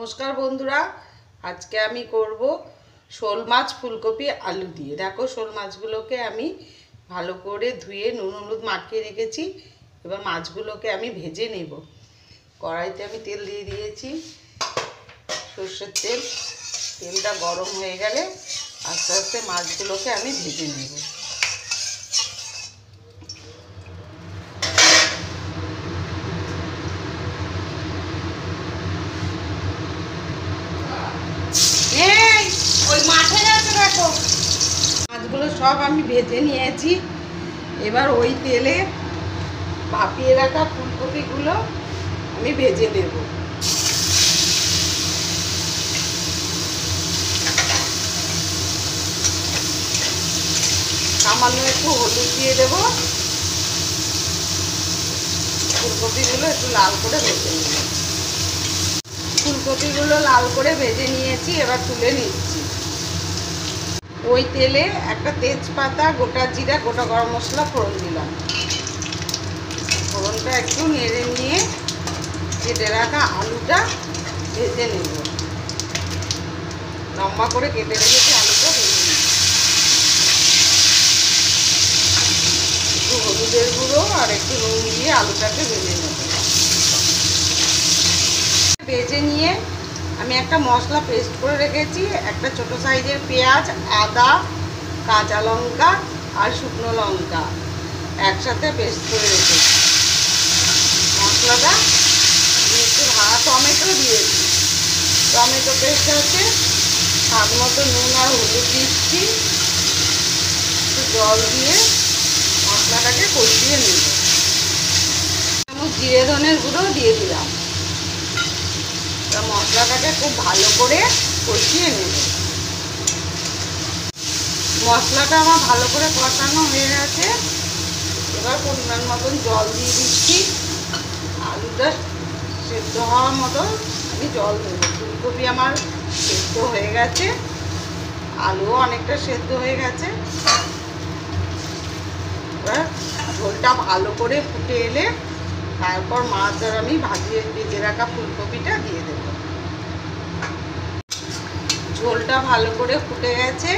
নমস্কার বন্ধুরা, আজকে আমি করব শোল মাছ ফুলকপি আলু দিয়ে। দেখো, শোল মাছগুলোকে আমি ভালো করে ধুয়ে নুন হলুদ মাখিয়ে রেখেছি। এবার মাছগুলোকে আমি ভেজে নেব। কড়াইতে আমি তেল দিয়ে দিয়েছি, সর্ষের তেল। তেলটা গরম হয়ে গেলে আস্তে আস্তে মাছগুলোকে আমি ভেজে নেব। ওই মাঠে যাচ্ছে, দেখো মাছগুলো সব আমি ভেজে নিয়েছি। এবার ওই তেলে ভাপিয়ে রাখা ফুলকপিগুলো আমি ভেজে নেব। সামান্য একটু হলুদ দিয়ে দেব। ফুলকপিগুলো একটু লাল করে ভেজে নেব। ফুলকপিগুলো লাল করে ভেজে নিয়েছি, এবার তুলে নিচ্ছি। ওই তেলে একটা তেজপাতা, গোটা জিরা, গোটা গরম মশলা ফোড়ন দিলাম। ফোড়নটা একটু নেড়ে নিয়ে কেটে রাখা আলুটা ভেজে নেব। লম্বা করে কেটে রেখেছি আলুটা ভেজে নেব। একটু হলুদের গুঁড়ো আর একটু নুন দিয়ে আলুটাকে ভেজে নেব। ভেজে নিয়ে আমি একটা মশলা পেস্ট করে রেখেছি। একটা ছোট সাইজের পেঁয়াজ, আদা, কাঁচা লঙ্কা আর শুকনো লঙ্কা একসাথে পেস্ট করে রেখেছি। মশলাটা একটু টমেটো দিয়েছি। টমেটো পেস্ট আছে, স্বাদ মতো নুন আর হলুদ দিচ্ছি। একটু জল দিয়ে মশলাটাকে কষিয়ে নেব। জিরে ধনের গুঁড়ো দিয়ে দিলাম। মশলাটাকে খুব ভালো করে কষিয়ে নেব। মশলাটা আমার ভালো করে কষানো হয়ে গেছে। এবার পরিমাণ মতন জল দিয়ে দিচ্ছি। আলুটা সেদ্ধ হওয়ার মতো আমি জল দেবো। ফুলকপি আমার সেদ্ধ হয়ে গেছে, আলুও অনেকটা সেদ্ধ হয়ে গেছে। এবার ঝোলটা ভালো করে ফুটে এলে তারপর মাছ আর আমি ভেজে রাখা ফুলকপিটা দিয়ে দেব। ঝোলটা ভালো করে ফুটে গেছে।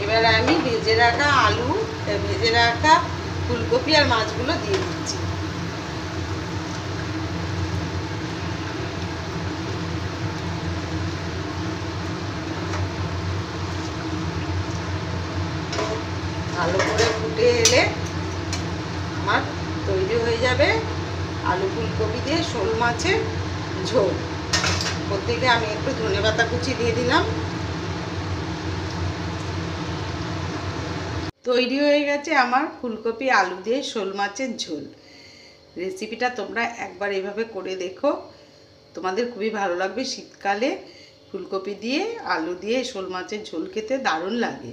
এবার আমি ভেজে রাখা আলু, ভেজে রাখা ফুলকপি আর মাছগুলো দিয়ে দিচ্ছি। ভালো করে ফুটে এলে আমার তৈরি হয়ে যাবে আলু ফুলকপি দিয়ে শোল মাছের ঝোল। প্রত্যেকে আমি একটু ধনেপাতা কুচি দিয়ে দিলাম। তৈরি হয়ে গেছে আমার ফুলকপি আলু দিয়ে শোল মাছের ঝোল। রেসিপিটা তোমরা একবার এইভাবে করে দেখো, তোমাদের খুবই ভালো লাগবে। শীতকালে ফুলকপি দিয়ে আলু দিয়ে শোল মাছের ঝোল খেতে দারুণ লাগে।